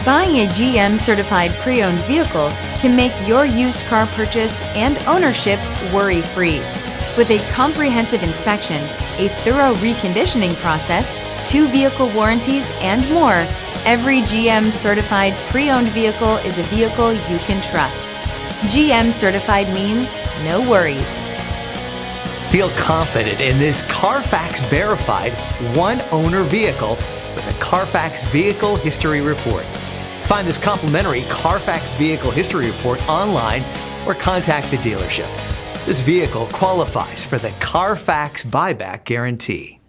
Buying a GM certified pre-owned vehicle can make your used car purchase and ownership worry-free. With a comprehensive inspection, a thorough reconditioning process, 2 vehicle warranties, and more, every GM certified pre-owned vehicle is a vehicle you can trust. GM certified means no worries. Feel confident in this Carfax verified one-owner vehicle with a Carfax Vehicle History Report. Find this complimentary Carfax Vehicle History Report online or contact the dealership. This vehicle qualifies for the Carfax Buyback Guarantee.